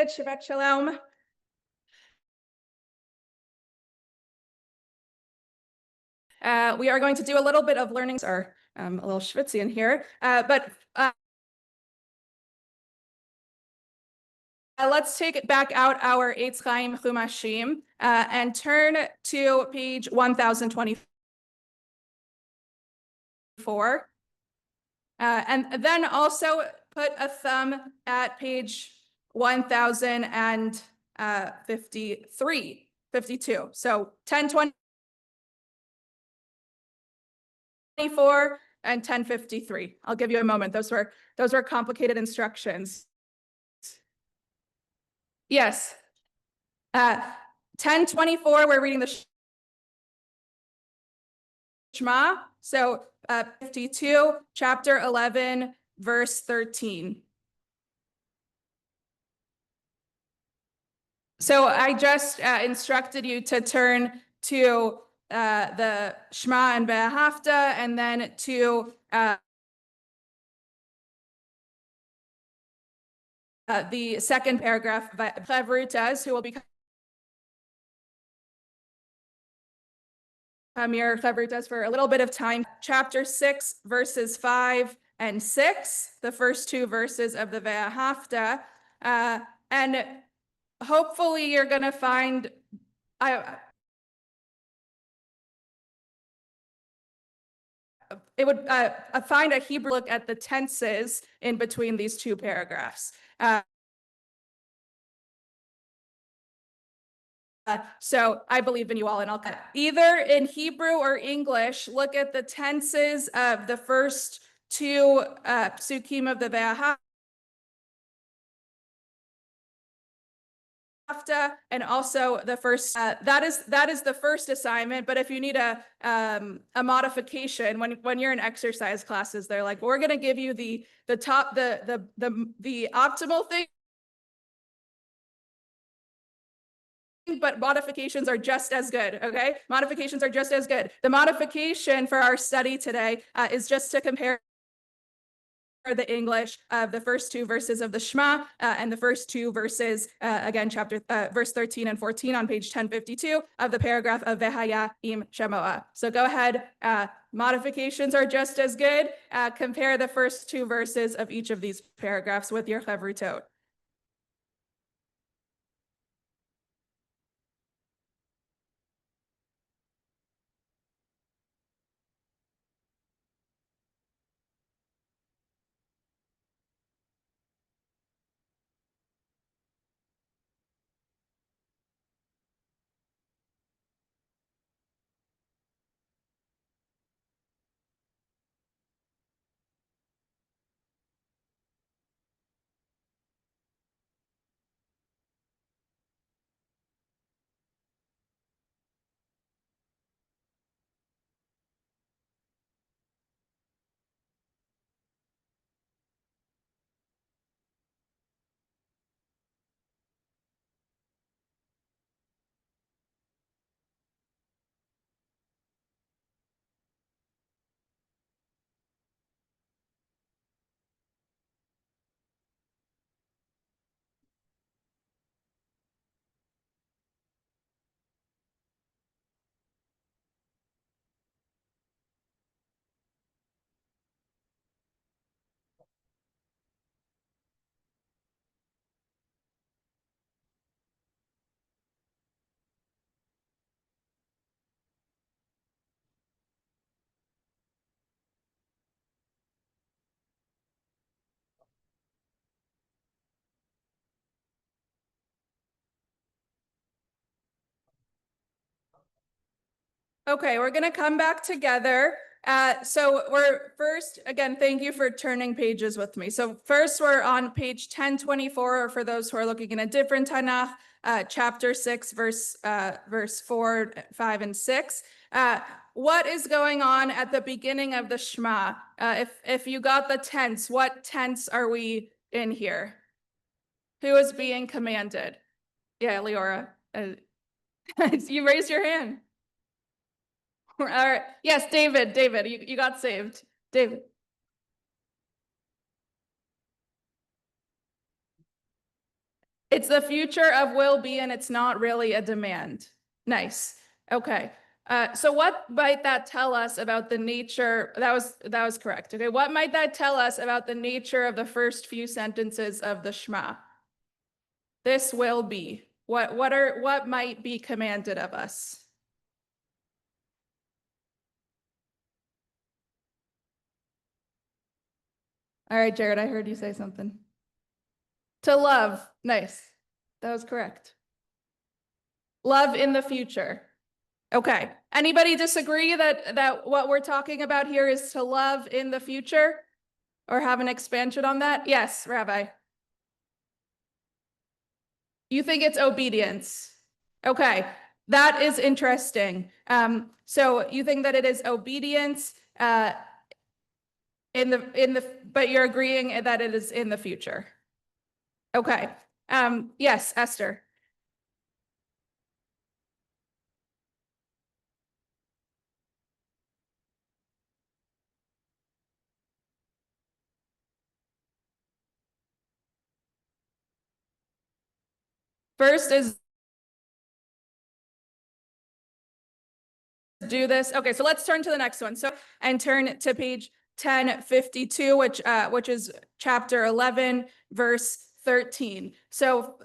David. Shabbat Shalom. We are going to do a little bit of learning. Are a little schwitzy in here, but let's take it back out our Eitz Chaim Chumashim and turn to page 1024. And then also put a thumb at page 1053, 52. So 1024 and 1053. I'll give you a moment. Those were complicated instructions. Yes. 1024, we're reading the Shema. So 52, chapter 11, verse 13. So I just instructed you to turn to the Shema and Be'ahavta, and then to the second paragraph, Chavrutas, who will become your Chavrutas for a little bit of time. Chapter 6, verses 5 and 6, the first two verses of the Ve'ahavta. And hopefully you're going to find, find a Hebrew look at the tenses in between these two paragraphs. So I believe in you all, and I'll either in Hebrew or English, look at the tenses of the first two psukim of the Ve'ahavta, and also the first. That is the first assignment. But if you need a modification, when you're in exercise classes, they're like, we're going to give you the optimal thing, but modifications are just as good, okay? Modifications are just as good. The modification for our study today is just to compare the English of the first two verses of the Shema and the first two verses, again, verse 13 and 14 on page 1052 of the paragraph of Vehaya im Shemoah. So go ahead, modifications are just as good. Compare the first two verses of each of these paragraphs with your Chavrutot. Okay, we're going to come back together. So we're first, again, thank you for turning pages with me. So first we're on page 1024, or for those who are looking in a different Tanakh, chapter 6, verse 4, 5, and 6. What is going on at the beginning of the Shema? If you got the tense, what tense are we in here? Who is being commanded? Yeah, Leora. You raised your hand. All right. Yes, David, you got saved. David. It's the future of will be, and it's not really a demand. Nice. Okay. So what might that tell us about the nature? That was correct. Okay. What might that tell us about the nature of the first few sentences of the Shema? This will be. What might be commanded of us? All right, Jared, I heard you say something. To love. Nice. That was correct. Love in the future. Okay. Anybody disagree that what we're talking about here is to love in the future? Or have an expansion on that? Yes, Rabbi. You think it's obedience. Okay. That is interesting. So you think that it is obedience but you're agreeing that it is in the future. Okay. Yes, Esther. First is do this. Okay, so let's turn to the next one. So, and turn to page 1052, which is chapter 11, verse 13. So,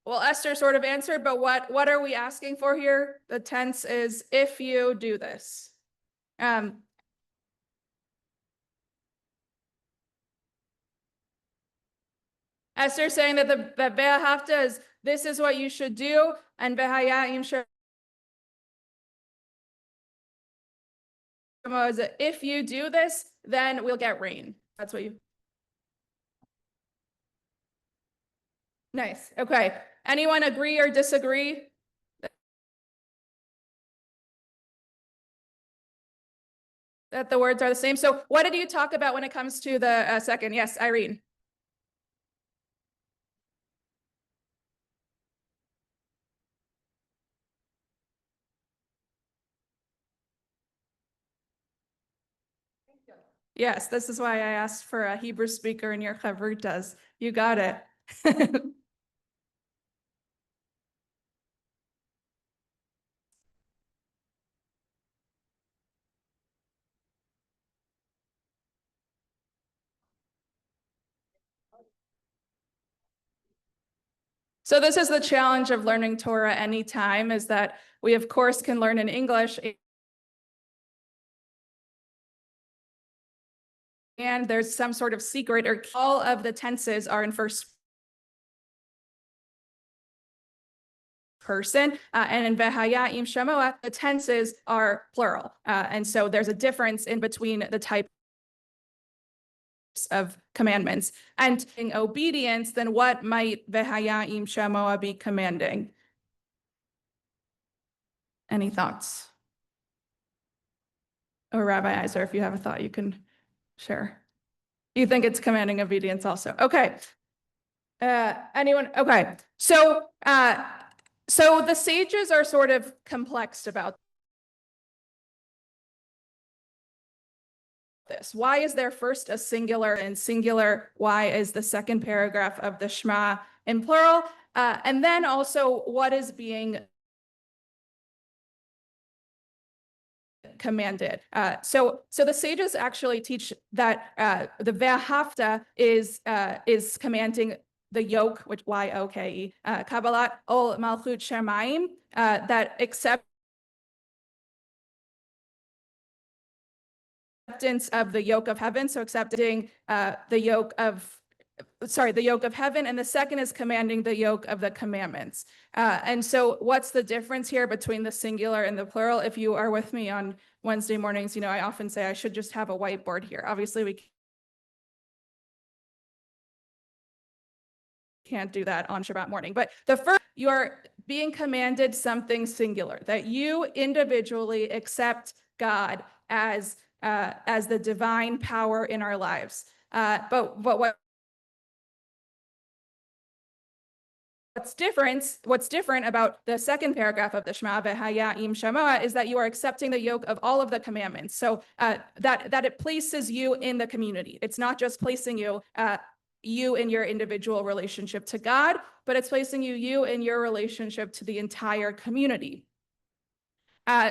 well, Esther sort of answered, but what are we asking for here? The tense is if you do this. Esther saying that the Be'ahavta is this is what you should do, and Behaya'im Shema is if you do this, then we'll get rain. That's what you. Nice. Okay. Anyone agree or disagree? That the words are the same. So what did you talk about when it comes to the second? Yes, Irene. Yes, this is why I asked for a Hebrew speaker in your chavrutas. You got it. So this is the challenge of learning Torah anytime, is that we of course can learn in English, and there's some sort of secret, or all of the tenses are in first person, and in Vehaya'im Shamoa, the tenses are plural. And so there's a difference in between the types of commandments. And in obedience, then what might Vehaya'im Shamoa be commanding? Any thoughts? Or Rabbi Iser, if you have a thought, you can share. You think it's commanding obedience also? Okay. Anyone? Okay. So the sages are sort of complex about this. Why is there first a singular and singular? Why is the second paragraph of the Shema in plural? And then also what is being commanded. So the sages actually teach that the Ve'ahavta is commanding the yoke, which Y-O-K-E, Kabbalat ol Malchut Shemayim, that acceptance of the yoke of heaven. So accepting the yoke of heaven, and the second is commanding the yoke of the commandments. And so what's the difference here between the singular and the plural? If you are with me on Wednesday mornings, I often say I should just have a whiteboard here. Obviously, we can't do that on Shabbat morning. But the first, you are being commanded something singular, that you individually accept God as the divine power in our lives. But what's different about the second paragraph of the Shema, Vehaya'im Shamoa, is that you are accepting the yoke of all of the commandments. So that it places you in the community. It's not just placing you you in your individual relationship to God, but it's placing you in your relationship to the entire community.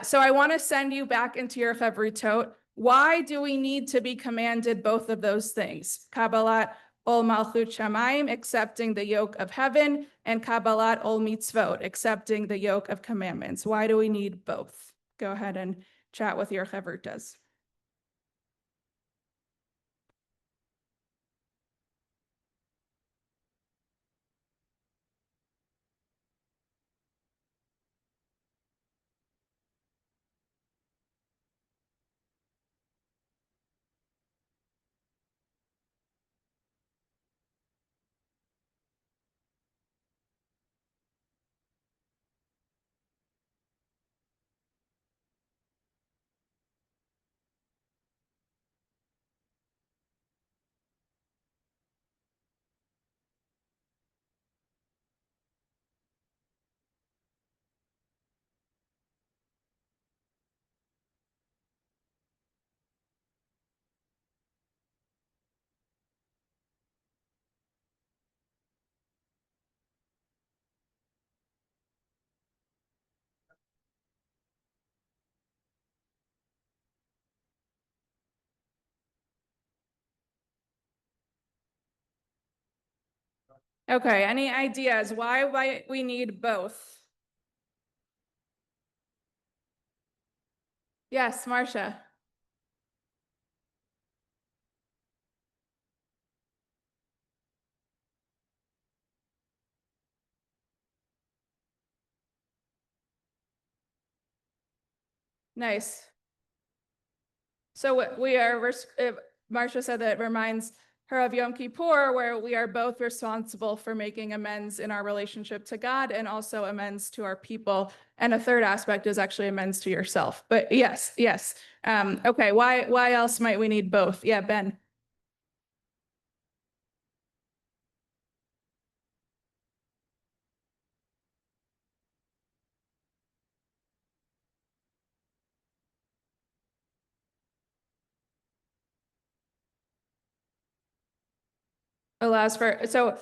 So I want to send you back into your Chevrutot. Why do we need to be commanded both of those things? Kabbalat ol malchut shamayim, accepting the yoke of heaven, and kabbalat ol mitzvot, accepting the yoke of commandments. Why do we need both? Go ahead and chat with your Chevrutas. Okay, any ideas why we need both? Yes, Marcia. Nice. So we are, Marcia said that it reminds her of Yom Kippur, where we are both responsible for making amends in our relationship to God and also amends to our people. And a third aspect is actually amends to yourself. But yes. Okay, why else might we need both? Yeah, Ben. Allows for, so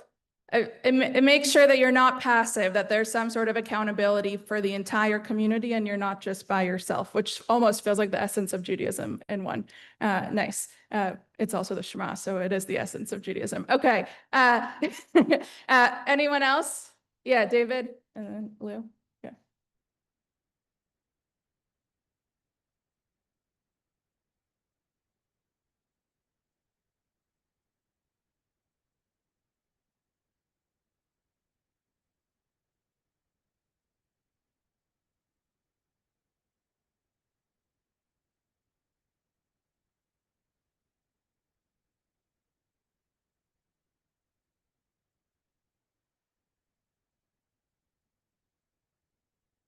it makes sure that you're not passive, that there's some sort of accountability for the entire community and you're not just by yourself, which almost feels like the essence of Judaism in one. Nice. It's also the Shema, so it is the essence of Judaism. Okay. Anyone else? Yeah, David and then Lou. Yeah.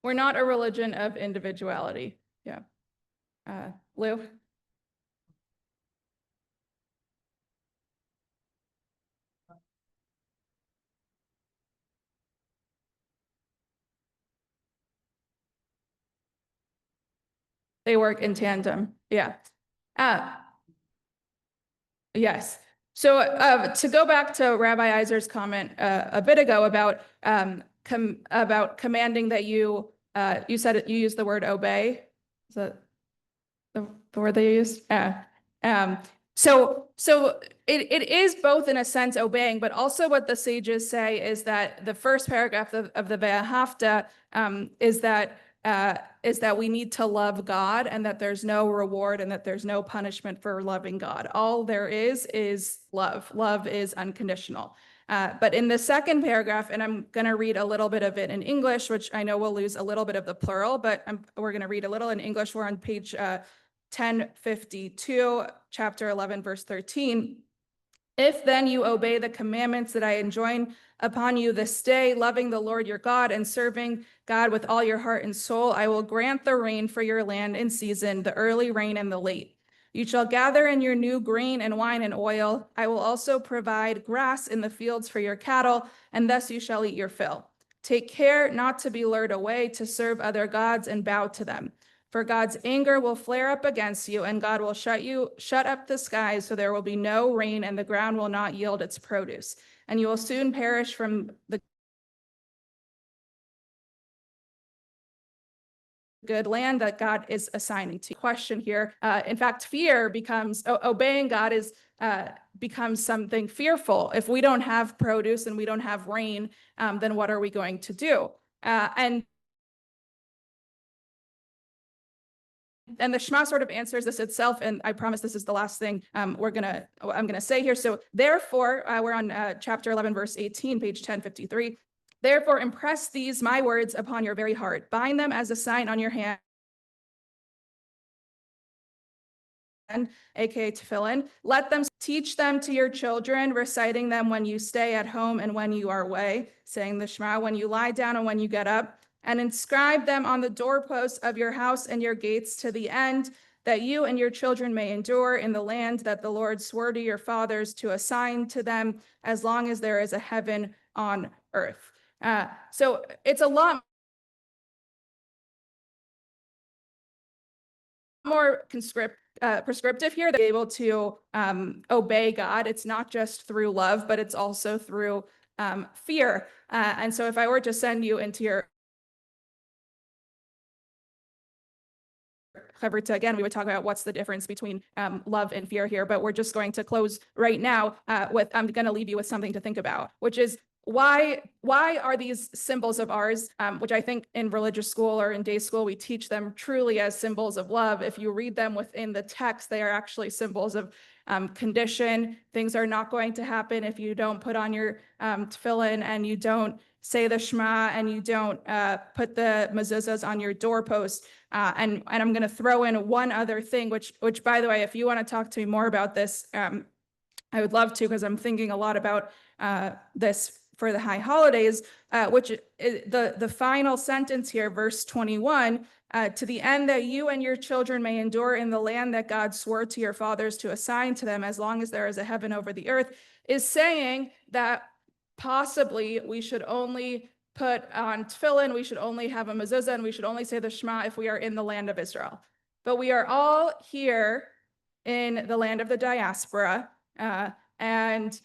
We're not a religion of individuality. Yeah. Lou? They work in tandem. Yeah. Uh, yes. So to go back to Rabbi Iser's comment a bit ago about commanding that you said you used the word obey. Is that the word they used? Um, so it is both in a sense obeying, but also what the sages say is that the first paragraph of the Ve'ahavta is that we need to love God and that there's no reward and that there's no punishment for loving God. All there is love. Love is unconditional. But in the second paragraph, and I'm going to read a little bit of it in English, which I know we'll lose a little bit of the plural, but we're going to read a little in English. We're on page 1052, chapter 11, verse 13. If then you obey the commandments that I enjoin upon you this day, loving the Lord your God and serving God with all your heart and soul, I will grant the rain for your land in season, the early rain and the late. You shall gather in your new grain and wine and oil. I will also provide grass in the fields for your cattle, and thus you shall eat your fill. Take care not to be lured away to serve other gods and bow to them. For God's anger will flare up against you, and God will shut up the skies, so there will be no rain, and the ground will not yield its produce. And you will soon perish from the good land that God is assigning to you. Question here. In fact, fear becomes obeying God becomes something fearful. If we don't have produce and we don't have rain, then what are we going to do? And the Shema sort of answers this itself, and I promise this is the last thing I'm gonna say here. So therefore, we're on chapter 11, verse 18, page 1053. Therefore, impress these my words upon your very heart. Bind them as a sign on your hand, aka tefillin. Let them teach them to your children, reciting them when you stay at home and when you are away, saying the Shema when you lie down and when you get up, and inscribe them on the doorposts of your house and your gates, to the end that you and your children may endure in the land that the Lord swore to your fathers to assign to them, as long as there is a heaven on earth. So it's a lot more prescriptive here, to be able to obey God. It's not just through love, but it's also through fear. And so if I were to send you into your again, we would talk about what's the difference between love and fear here, but we're just going to close right now with, I'm going to leave you with something to think about, which is why are these symbols of ours, which I think in religious school or in day school, we teach them truly as symbols of love. If you read them within the text, they are actually symbols of condition. Things are not going to happen if you don't put on your tefillin and you don't say the Shema and you don't put the mezuzahs on your doorpost. And I'm going to throw in one other thing, which by the way, if you want to talk to me more about this, I would love to, because I'm thinking a lot about this for the high holidays, which is the final sentence here, verse 21, to the end that you and your children may endure in the land that God swore to your fathers to assign to them, as long as there is a heaven over the earth, is saying that possibly we should only put on tefillin, we should only have a mezuzah, and we should only say the Shema if we are in the land of Israel. But we are all here in the land of the diaspora, and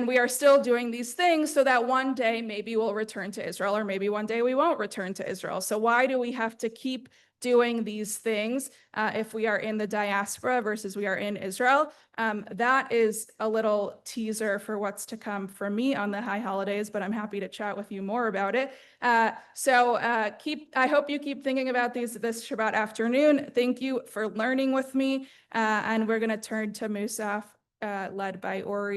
we are still doing these things so that one day maybe we'll return to Israel, or maybe one day we won't return to Israel. So why do we have to keep doing these things if we are in the diaspora versus we are in Israel? That is a little teaser for what's to come for me on the high holidays, but I'm happy to chat with you more about it. I hope you keep thinking about this Shabbat afternoon. Thank you for learning with me. And we're going to turn to Musaf, led by Ori.